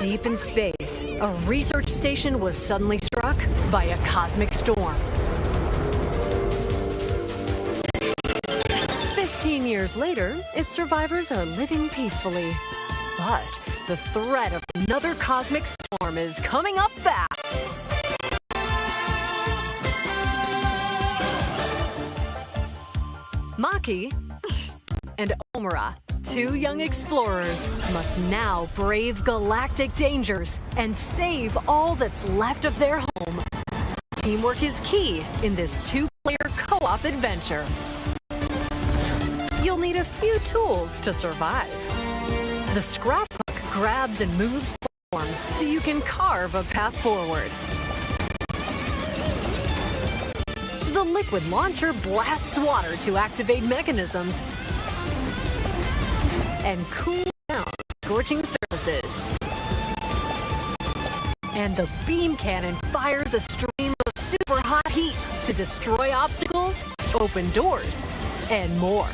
Deep in space, a research station was suddenly struck by a cosmic storm. 15 years later, its survivors are living peacefully. But the threat of another cosmic storm is coming up fast. Maki and Omura, two young explorers, must now brave galactic dangers and save all that's left of their home. Teamwork is key in this two-player co-op adventure. You'll need a few tools to survive. The scraphook grabs and moves platforms so you can carve a path forward. The liquid launcher blasts water to activate mechanisms and cool down scorching surfaces. And the beam cannon fires a stream of super hot heat to destroy obstacles, open doors, and more.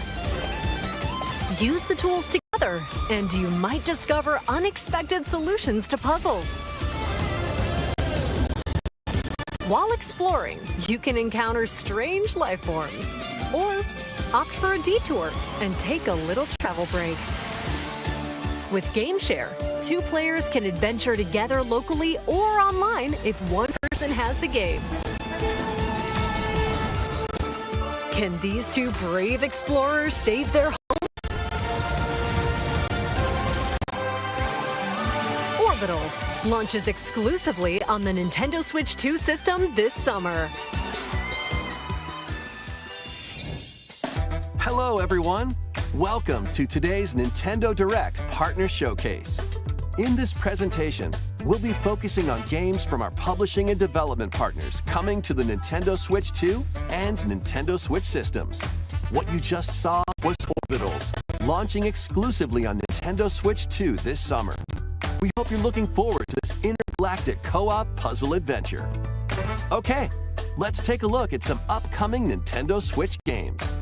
Use the tools together, and you might discover unexpected solutions to puzzles. While exploring, you can encounter strange life forms, or opt for a detour and take a little travel break. With GameShare, two players can adventure together locally or online if one person has the game. Can these two brave explorers save their home? Orbitals launches exclusively on the Nintendo Switch 2 system this summer. Hello, everyone. Welcome to today's Nintendo Direct Partner Showcase. In this presentation, we'll be focusing on games from our publishing and development partners coming to the Nintendo Switch 2 and Nintendo Switch systems. What you just saw was Orbitals, launching exclusively on Nintendo Switch 2 this summer. We hope you're looking forward to this intergalactic co-op puzzle adventure. Okay, let's take a look at some upcoming Nintendo Switch games.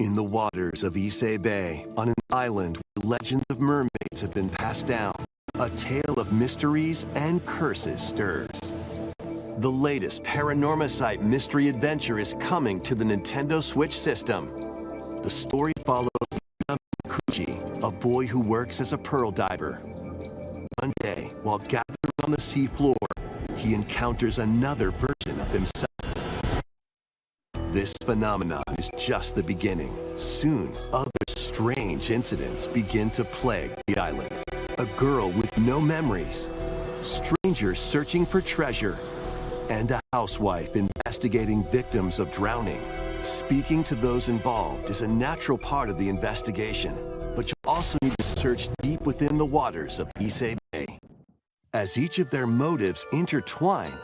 In the waters of Issei Bay, on an island where legends of mermaids have been passed down, a tale of mysteries and curses stirs. The latest Paranormasight mystery adventure is coming to the Nintendo Switch system. The story follows Yuya Mikuji, a boy who works as a pearl diver. One day, while gathered on the seafloor, he encounters another version of himself. This phenomenon is just the beginning. Soon, other strange incidents begin to plague the island. A girl with no memories, strangers searching for treasure, and a housewife investigating victims of drowning. Speaking to those involved is a natural part of the investigation, but you also need to search deep within the waters of Issei Bay. As each of their motives intertwine,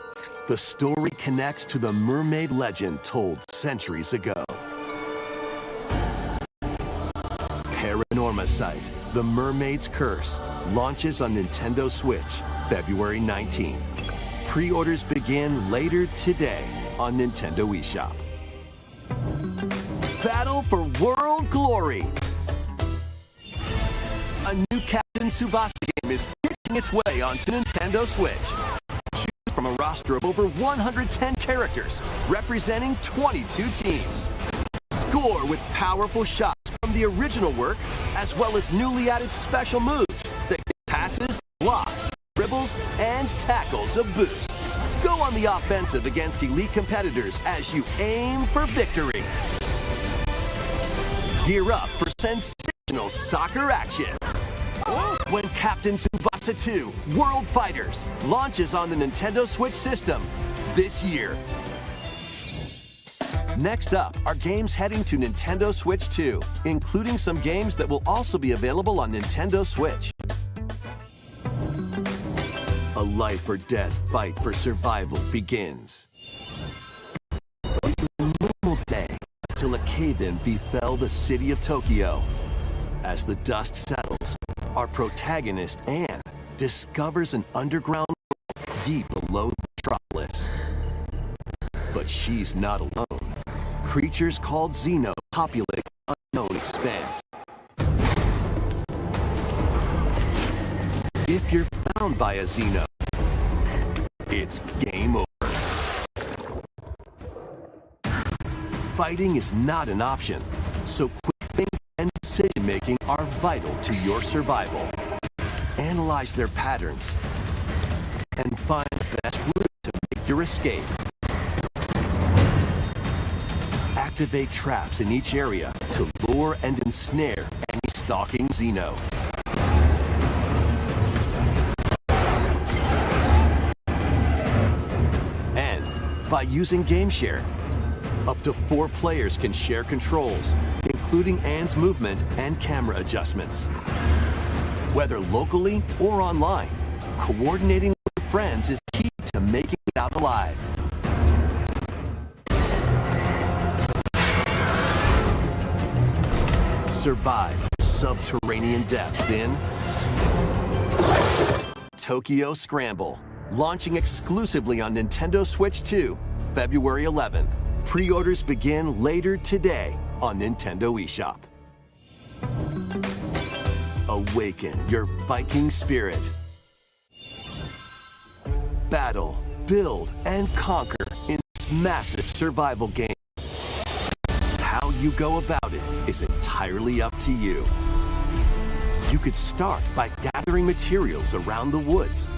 the story connects to the mermaid legend told centuries ago. Paranormasight, The Mermaid's Curse, launches on Nintendo Switch, February 19th. Pre-orders begin later today on Nintendo eShop. Battle for World Glory! A new Captain Tsubasa game is kicking its way onto Nintendo Switch. From a roster of over 110 characters, representing 22 teams. Score with powerful shots from the original work, as well as newly added special moves that give passes, blocks, dribbles, and tackles a boost. Go on the offensive against elite competitors as you aim for victory. Gear up for sensational soccer action when Captain Tsubasa 2 World Fighters launches on the Nintendo Switch system this year. Next up are games heading to Nintendo Switch 2, including some games that will also be available on Nintendo Switch. A life or death fight for survival begins. It was a normal day. till a cave-in befell the city of Tokyo. As the dust settles, our protagonist, Anne, discovers an underground world deep below the metropolis. But she's not alone. Creatures called Xeno populate the unknown expanse. If you're found by a Xeno, it's game over. Fighting is not an option, so quick thinking and decision-making are vital to your survival. Analyze their patterns and find the best route to make your escape. Activate traps in each area to lure and ensnare any stalking Xeno. And by using GameShare, up to 4 players can share controls, including Anne's movement and camera adjustments. Whether locally or online, coordinating with friends is key to making it out alive. Survive subterranean depths in Tokyo Scramble, launching exclusively on Nintendo Switch 2, February 11th. Pre-orders begin later today on Nintendo eShop. Awaken your Viking spirit. Battle, build, and conquer in this massive survival game. How you go about it is entirely up to you. You could start by gathering materials around the woods.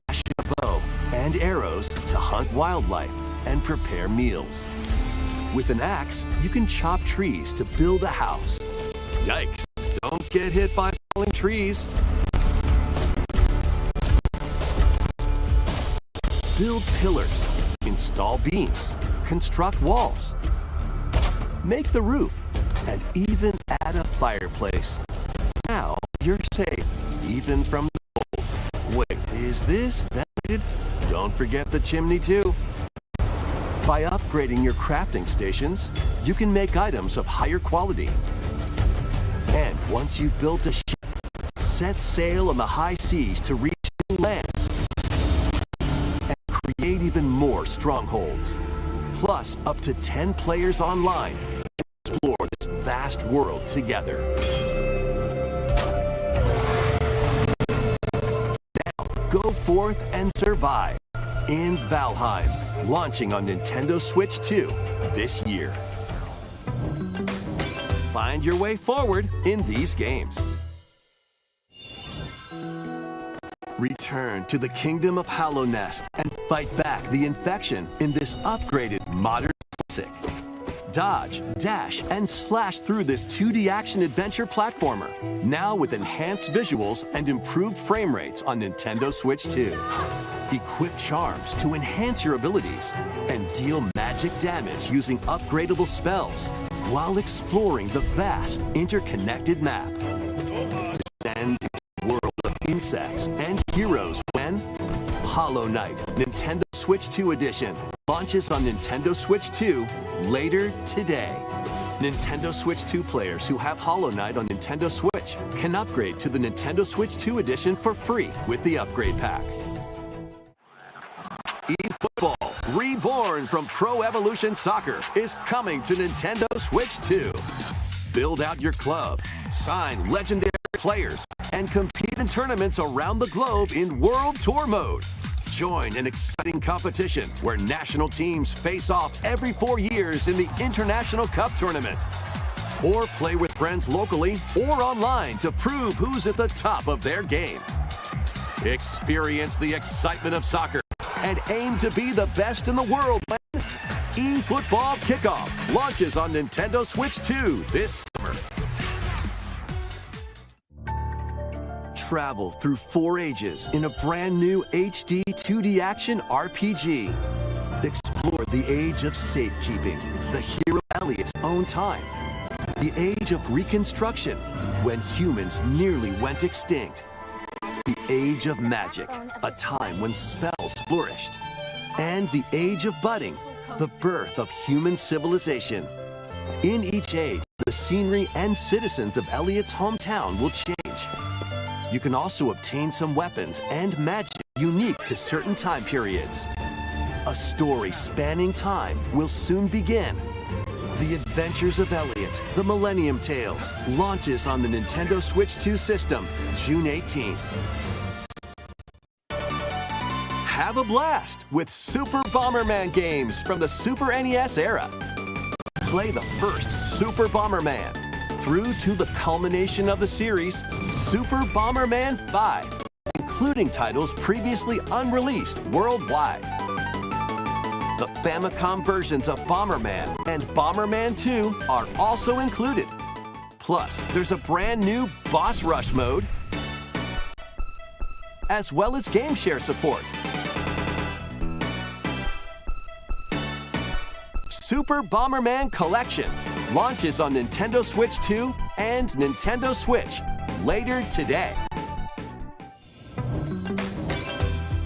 Fashion a bow and arrows to hunt wildlife and prepare meals. With an axe, you can chop trees to build a house. Yikes, don't get hit by falling trees. Build pillars, install beams, construct walls, make the roof, and even add a fireplace. Now you're safe, even from the cold. Wait, is this ventilated? Don't forget the chimney too. By upgrading your crafting stations, you can make items of higher quality. And once you've built a ship, set sail on the high seas to reach new lands and create even more strongholds. Plus, up to 10 players online and explore this vast world together. Now, go forth and survive in Valheim, launching on Nintendo Switch 2 this year. Find your way forward in these games. Return to the kingdom of Hallownest and fight back the infection in this upgraded modern classic. Dodge, dash, and slash through this 2D action-adventure platformer, now with enhanced visuals and improved frame rates on Nintendo Switch 2. Equip charms to enhance your abilities and deal magic damage using upgradable spells while exploring the vast interconnected map. Descend into the world of insects and heroes when Hollow Knight Nintendo Switch 2 Edition launches on Nintendo Switch 2 later today. Nintendo Switch 2 players who have Hollow Knight on Nintendo Switch can upgrade to the Nintendo Switch 2 Edition for free with the upgrade pack. eFootball, reborn from Pro Evolution Soccer, is coming to Nintendo Switch 2. Build out your club, sign legendary players, and compete in tournaments around the globe in World Tour mode. Join an exciting competition where national teams face off every 4 years in the International Cup Tournament. Or play with friends locally or online to prove who's at the top of their game. Experience the excitement of soccer and aim to be the best in the world when eFootball Kickoff launches on Nintendo Switch 2 this summer. Travel through 4 ages in a brand new HD 2D action RPG. Explore the age of safekeeping, the hero Elliot's own time. The age of reconstruction, when humans nearly went extinct. The age of magic, a time when spells flourished. And the age of budding, the birth of human civilization. In each age, the scenery and citizens of Elliot's hometown will change. You can also obtain some weapons and magic unique to certain time periods. A story spanning time will soon begin. The Adventures of Elliot, The Millennium Tales, launches on the Nintendo Switch 2 system, June 18th. Have a blast with Super Bomberman games from the Super NES era. Play the first Super Bomberman through to the culmination of the series, Super Bomberman 5, including titles previously unreleased worldwide. The Famicom versions of Bomberman and Bomberman 2 are also included. Plus, there's a brand new Boss Rush mode, as well as Game Share support. Super Bomberman Collection launches on Nintendo Switch 2 and Nintendo Switch later today.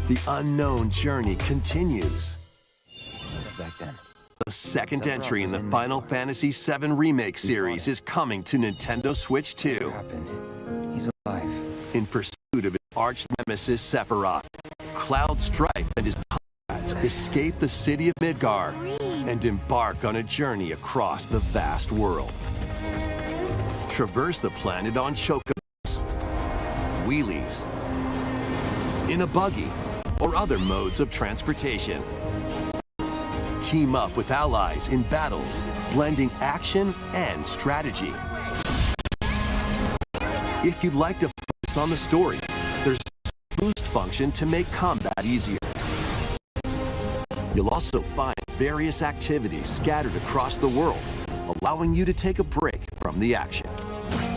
The unknown journey continues. Back then. The second entry in the Final Fantasy VII Remake series is coming to Nintendo Switch 2. What happened? He's alive. In pursuit of his arch nemesis Sephiroth, Cloud Strife and his comrades escape the city of Midgar and embark on a journey across the vast world. Traverse the planet on chocobos, wheelies, in a buggy, or other modes of transportation. Team up with allies in battles, blending action and strategy. If you'd like to focus on the story, there's a boost function to make combat easier. You'll also find various activities scattered across the world, allowing you to take a break from the action.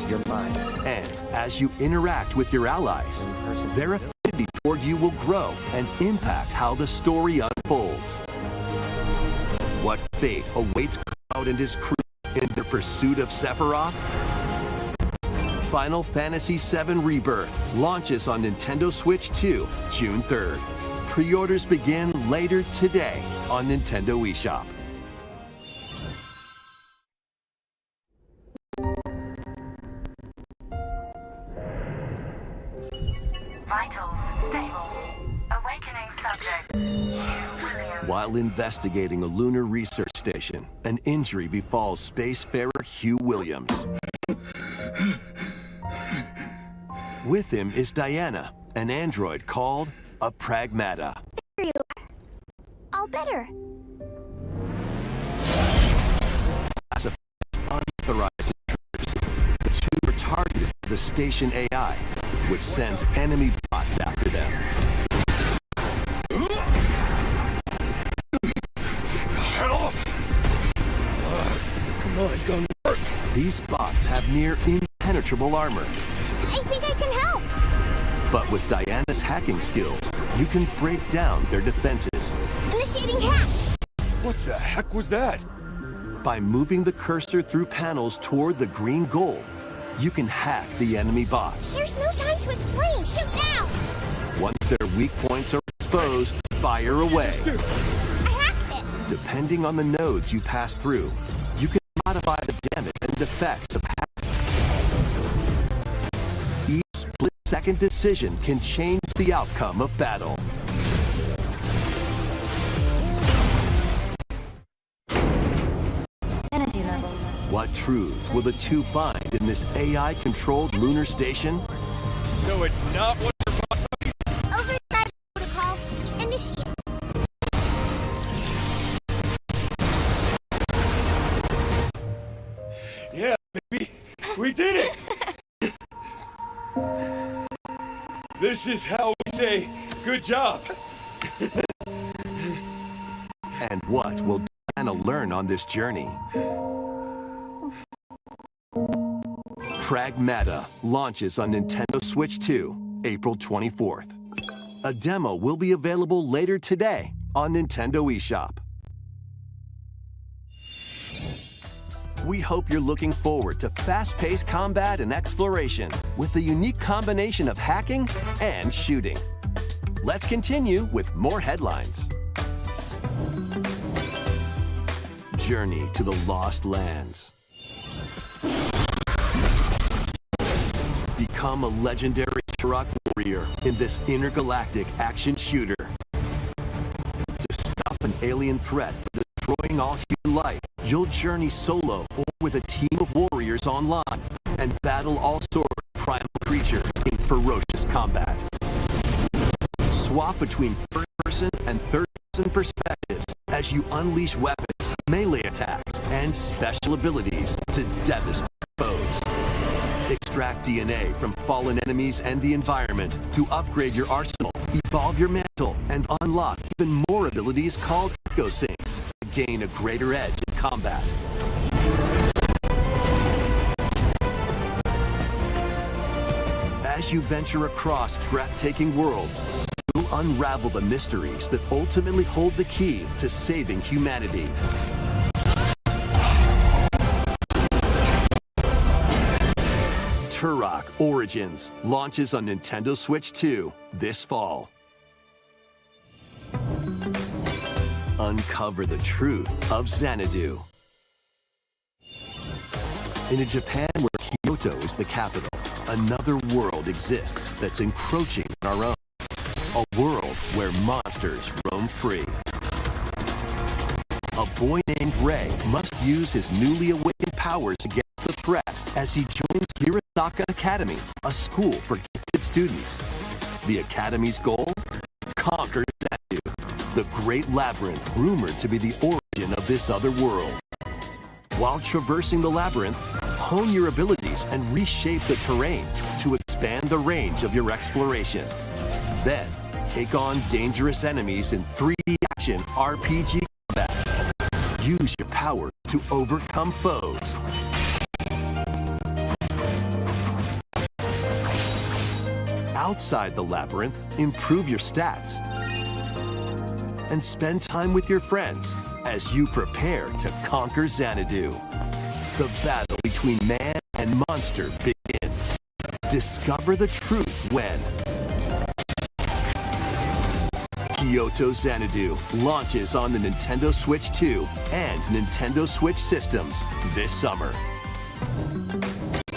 You're mine. And as you interact with your allies, their affinity toward you will grow and impact how the story unfolds. What fate awaits Cloud and his crew in their pursuit of Sephiroth? Final Fantasy VII Rebirth launches on Nintendo Switch 2, June 3rd. Pre-orders begin later today on Nintendo eShop. Vitals stable. Awakening subject, Hugh Williams. While investigating a lunar research station, an injury befalls spacefarer Hugh Williams. With him is Diana, an android called a Pragmata. There you are. All better. Classified as unauthorized intruders, the two are targeted by the station AI, which sends enemy bots after them. Come on, gun work. These bots have near impenetrable armor. I think I can help. But with Diana's hacking skills, you can break down their defenses. Initiating hack. What the heck was that? By moving the cursor through panels toward the green goal, you can hack the enemy bots. There's no time to explain. Shoot now. Once their weak points are exposed, fire away. I hacked it. Depending on the nodes you pass through, you can modify the damage and effects of hacking. Each split-second decision can change the outcome of battle. Energy levels. What truths will the two find in this AI-controlled lunar station? So it's not what Override protocol. Initiate. Yeah, baby. We did it! This is how we say, good job. And what will Diana learn on this journey? Pragmata launches on Nintendo Switch 2, April 24th. A demo will be available later today on Nintendo eShop. We hope you're looking forward to fast-paced combat and exploration with a unique combination of hacking and shooting. Let's continue with more headlines. Journey to the Lost Lands. Become a legendary Turok warrior in this intergalactic action shooter. To stop an alien threat from destroying all human life, you'll journey solo or with a team of warriors online and battle all sorts of primal creatures in ferocious combat. Swap between first-person and third-person perspectives as you unleash weapons, melee attacks, and special abilities to devastate foes. Extract DNA from fallen enemies and the environment to upgrade your arsenal, evolve your mantle, and unlock even more abilities called Echo Sinks to gain a greater edge in combat. As you venture across breathtaking worlds, you'll unravel the mysteries that ultimately hold the key to saving humanity. Turok Origins launches on Nintendo Switch 2 this fall. Uncover the truth of Xanadu. In a Japan where Kyoto is the capital, another world exists that's encroaching on our own. A world where monsters roam free. A boy named Ray must use his newly awakened powers against the threat as he joins Hirosaka Academy, a school for gifted students. The Academy's goal? Conquer Xanadu, the great labyrinth rumored to be the origin of this other world. While traversing the labyrinth, hone your abilities and reshape the terrain to expand the range of your exploration. Then, take on dangerous enemies in 3D action RPG combat. Use your power to overcome foes. Outside the labyrinth, improve your stats. And spend time with your friends as you prepare to conquer Xanadu. The battle between man and monster begins. Discover the truth when Kyoto Xanadu launches on the Nintendo Switch 2 and Nintendo Switch systems this summer.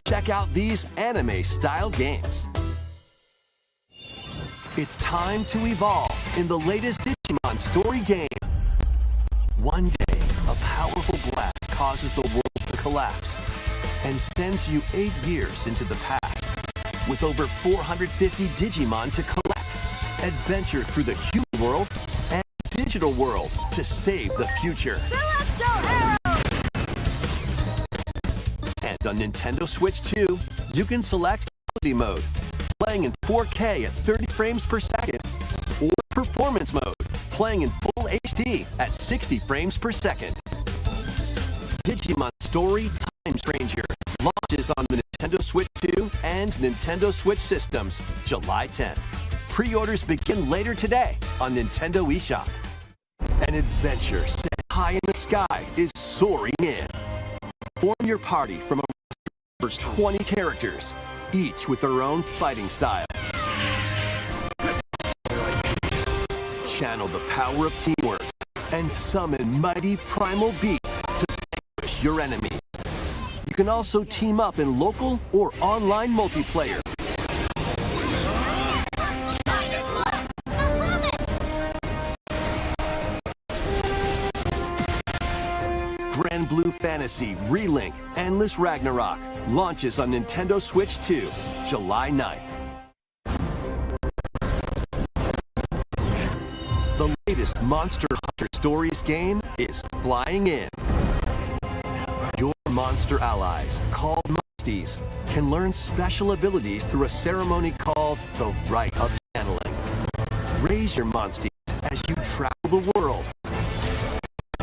Check out these anime-style games. It's time to evolve in the latest Digimon story game. One day, a powerful blast causes the world to collapse and sends you 8 years into the past. With over 450 Digimon to collect, adventure through the human world and digital world to save the future. And on Nintendo Switch 2, you can select quality mode, playing in 4K at 30 frames per second, or performance mode, playing in full HD at 60 frames per second. Digimon Story Time Stranger launches on the Nintendo Switch 2 and Nintendo Switch systems July 10th. Pre-orders begin later today on Nintendo eShop. An adventure set high in the sky is soaring in. Form your party from a roster of 20 characters, each with their own fighting style. Channel the power of teamwork and summon mighty primal beasts to vanquish your enemies. You can also team up in local or online multiplayer. Grand Blue Fantasy Relink Endless Ragnarok launches on Nintendo Switch 2, July 9th. The latest Monster Hunter Stories game is flying in. Your monster allies, called Monsties, can learn special abilities through a ceremony called the Rite of Channeling. Raise your Monsties as you travel the world.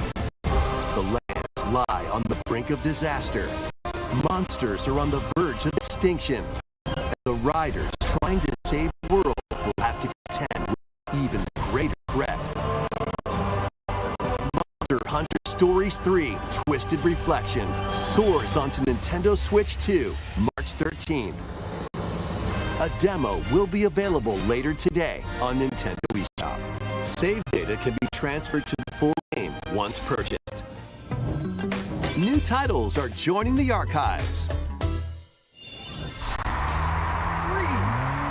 The lands lie on the brink of disaster. Monsters are on the verge of extinction. And the riders trying to save the world will have to contend with an even greater threat. Monster Hunter Stories 3 Twisted Reflection soars onto Nintendo Switch 2, March 13th. A demo will be available later today on Nintendo eShop. Save data can be transferred to the full game once purchased. New titles are joining the archives. 3,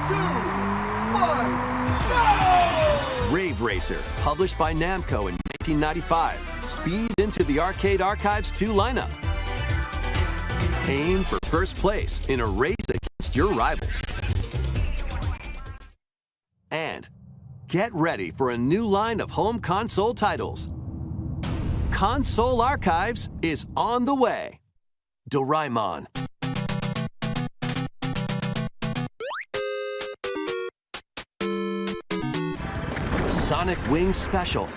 2, 1, go! Rave Racer, published by Namco in 1995, speed into the Arcade Archives 2 lineup. Aim for first place in a race against your rivals. And get ready for a new line of home console titles. Console Archives is on the way. Doraemon. Sonic Wings Special.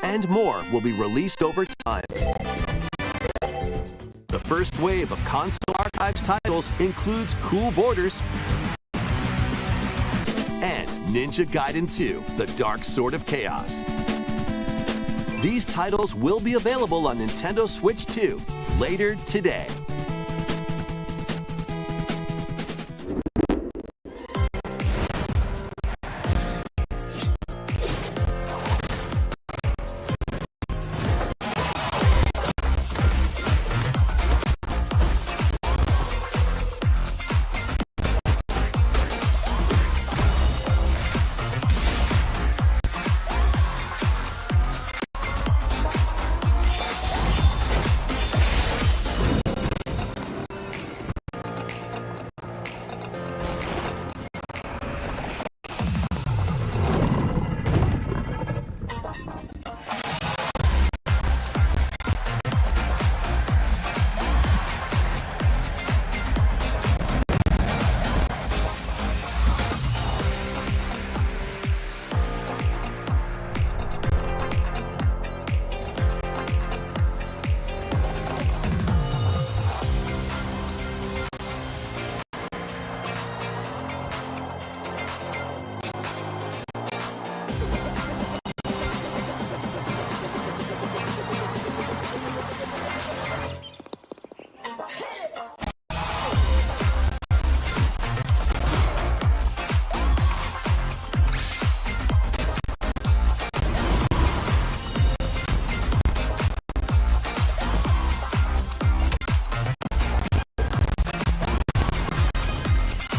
And more will be released over time. The first wave of Console Archives titles includes Cool Borders and Ninja Gaiden 2, The Dark Sword of Chaos. These titles will be available on Nintendo Switch 2 later today.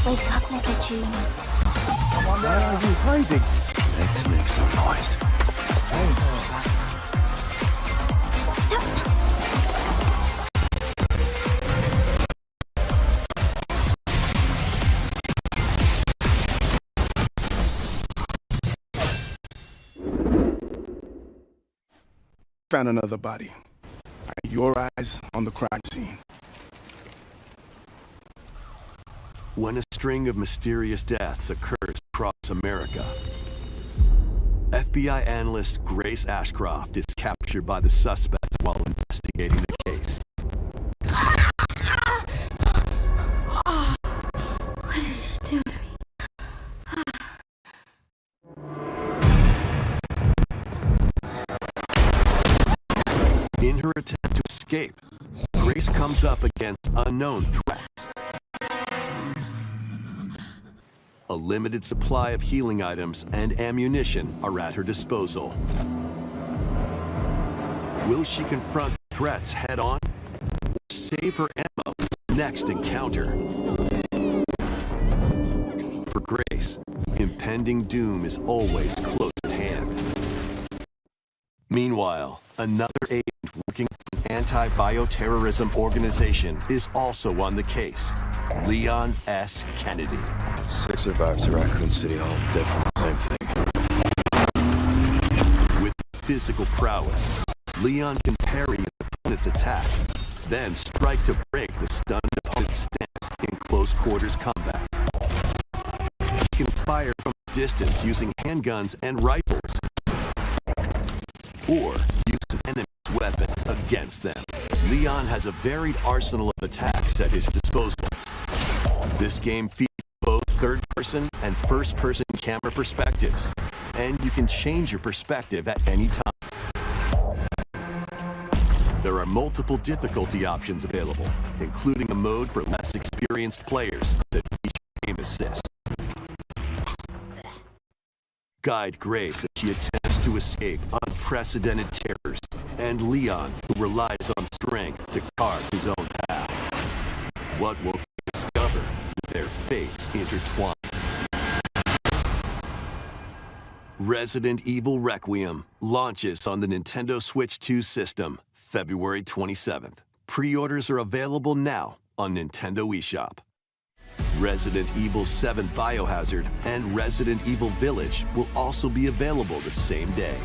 Wake up, Pikachu. Why are you hiding? Let's make some noise. Found another body. Your eyes on the crime scene. When a string of mysterious deaths occurs across America, FBI analyst Grace Ashcroft is captured by the suspect while investigating the case. What did he do to me? In her attempt to escape, Grace comes up against unknown threats. A limited supply of healing items and ammunition are at her disposal. Will she confront threats head-on or save her ammo for the next encounter? For Grace, impending doom is always close at hand. Meanwhile, another agent working for an anti-bioterrorism organization is also on the case, Leon S. Kennedy. 6 survivors of Raccoon City, all dead from the same thing. With physical prowess, Leon can parry an opponent's attack, then strike to break the stunned opponent's stance in close quarters combat. He can fire from a distance using handguns and rifles, or use an enemy's weapon against them. Leon has a varied arsenal of attacks at his disposal. This game features both third-person and first-person camera perspectives, and you can change your perspective at any time. There are multiple difficulty options available, including a mode for less experienced players that feature aim assist. Guide Grace as she attempts to escape unprecedented terrors, and Leon, who relies on strength to carve his own path. What will he discover with their fates intertwined? Resident Evil Requiem launches on the Nintendo Switch 2 system February 27th. Pre-orders are available now on Nintendo eShop. Resident Evil 7 Biohazard and Resident Evil Village will also be available the same day.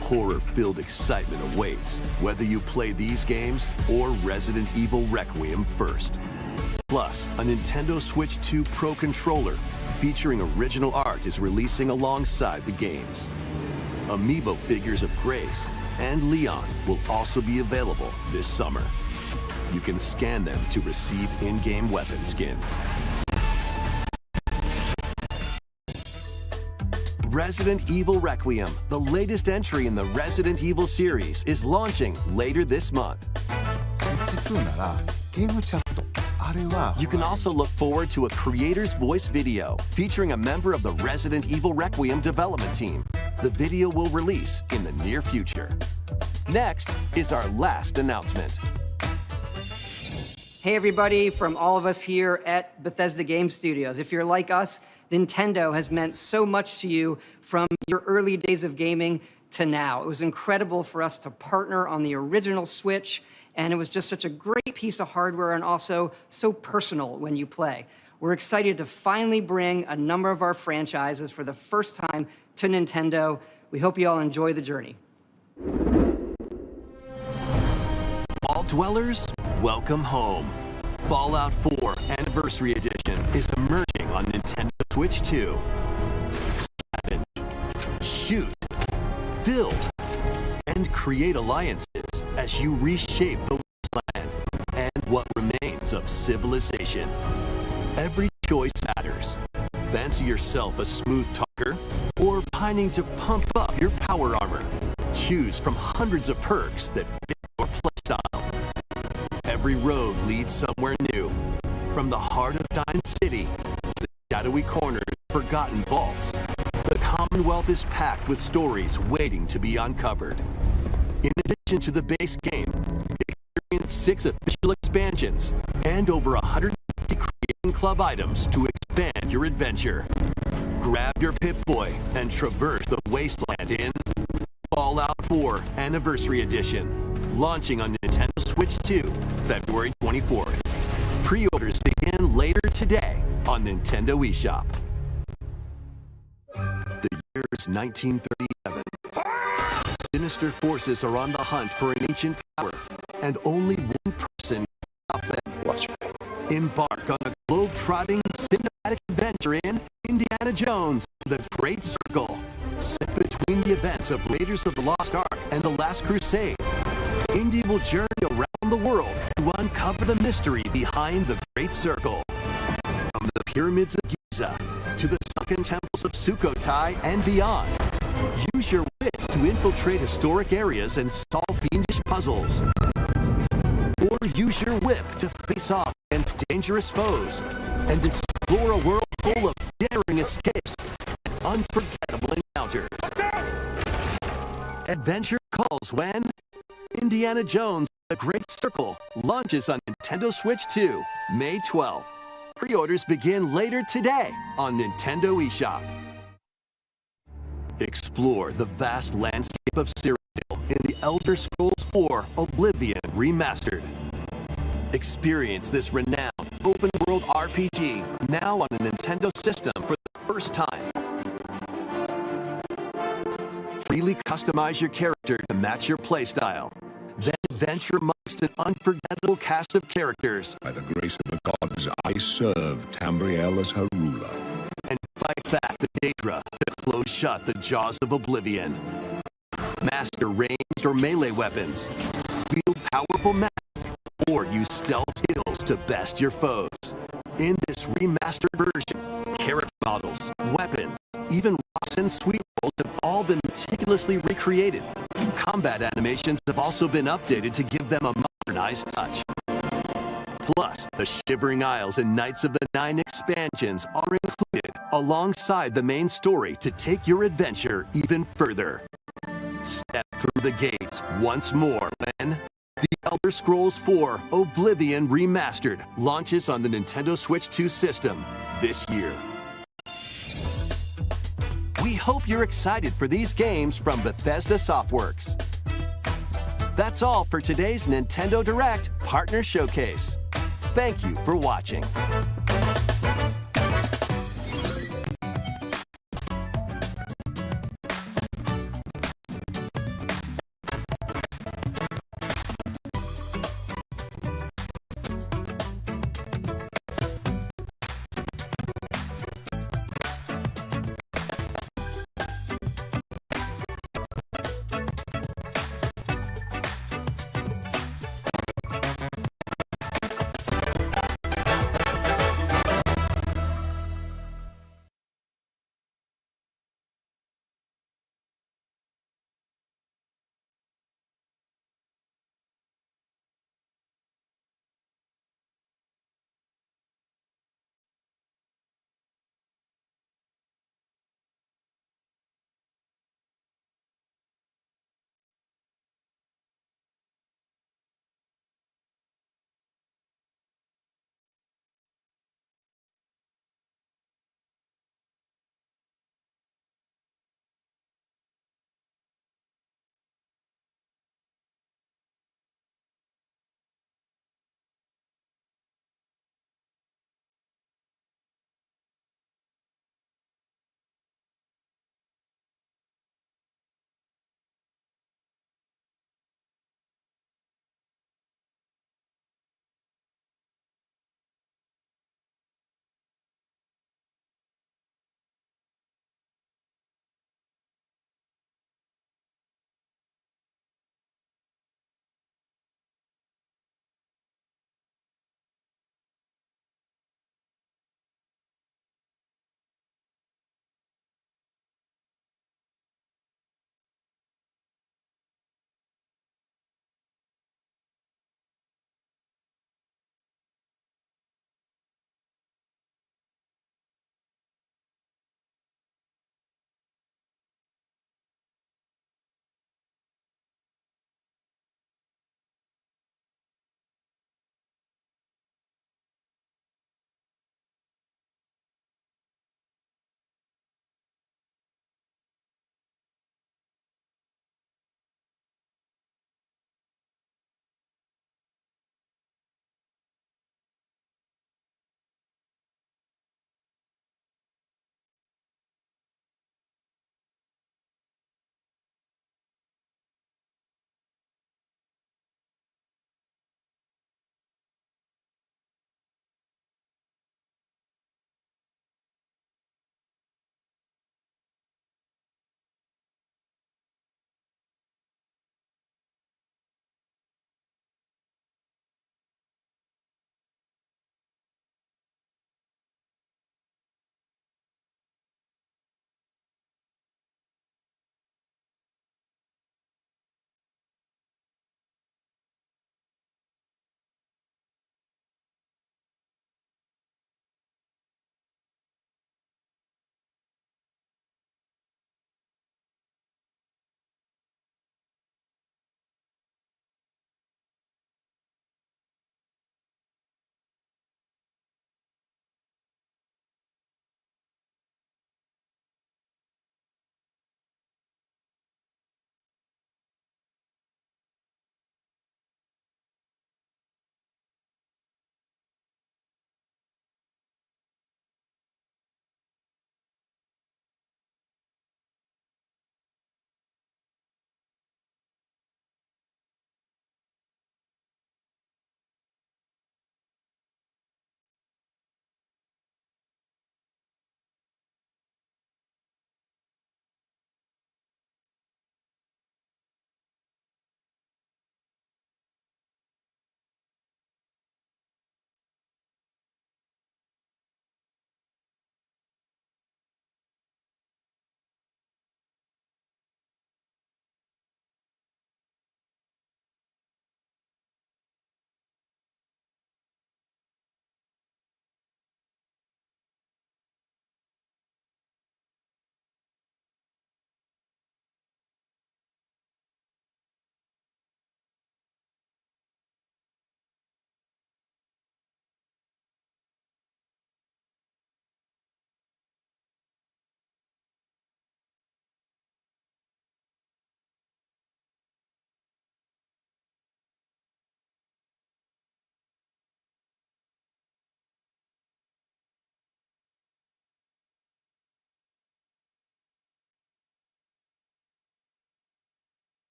Horror-filled excitement awaits whether you play these games or Resident Evil Requiem first. Plus, a Nintendo Switch 2 Pro controller featuring original art is releasing alongside the games. Amiibo figures of Grace and Leon will also be available this summer. You can scan them to receive in-game weapon skins. Resident Evil Requiem, the latest entry in the Resident Evil series, is launching later this month. You can also look forward to a creator's voice video featuring a member of the Resident Evil Requiem development team. The video will release in the near future. Next is our last announcement. Hey everybody, from all of us here at Bethesda Game Studios. If you're like us, Nintendo has meant so much to you from your early days of gaming to now. It was incredible for us to partner on the original Switch, and it was just such a great piece of hardware and also so personal when you play. We're excited to finally bring a number of our franchises for the first time to Nintendo. We hope you all enjoy the journey. Vault Dwellers, welcome home. Fallout 4 Anniversary Edition is emerging on Nintendo Switch 2. Scavenge, shoot, build, and create alliances as you reshape the wasteland and what remains of civilization. Every choice matters. Fancy yourself a smooth talker or pining to pump up your power armor? Choose from hundreds of perks that fit your playstyle. Every road leads somewhere new, from the heart of Dine City to the shadowy corners of forgotten vaults. The Commonwealth is packed with stories waiting to be uncovered. In addition to the base game, experience 6 official expansions and over 150 Creating Club items to expand your adventure. Grab your Pip-Boy and traverse the wasteland in Fallout 4 Anniversary Edition. Launching on Nintendo Switch 2, February 24th. Pre-orders begin later today on Nintendo eShop. The year is 1937. Sinister forces are on the hunt for an ancient power, and only one person can stop them. Watch me. Embark on a globe-trotting cinematic adventure in Indiana Jones, The Great Circle. Set between the events of Raiders of the Lost Ark and The Last Crusade, Indy will journey around the world to uncover the mystery behind the Great Circle. From the pyramids of Giza to the sunken temples of Sukhothai and beyond, use your wits to infiltrate historic areas and solve fiendish puzzles. Or use your whip to face off against dangerous foes and explore a world full of daring escapes and unforgettable encounters. Adventure calls when Indiana Jones: The Great Circle launches on Nintendo Switch 2, May 12th. Pre-orders begin later today on Nintendo eShop. Explore the vast landscape of Cyrodiil in The Elder Scrolls 4 Oblivion Remastered. Experience this renowned open-world RPG now on a Nintendo system for the first time. Freely customize your character to match your playstyle. Then adventure amongst an unforgettable cast of characters. By the grace of the gods, I serve Tamriel as her ruler. And fight back the Daedra to close shut the jaws of Oblivion. Master ranged or melee weapons. Wield powerful magic. Or use stealth skills to best your foes. In this remastered version, character models, weapons, even rocks and sweet rolls have all been meticulously recreated. Combat animations have also been updated to give them a modernized touch. Plus, the Shivering Isles and Knights of the Nine expansions are included alongside the main story to take your adventure even further. Step through the gates once more when The Elder Scrolls IV Oblivion Remastered launches on the Nintendo Switch 2 system this year. We hope you're excited for these games from Bethesda Softworks. That's all for today's Nintendo Direct Partner Showcase. Thank you for watching.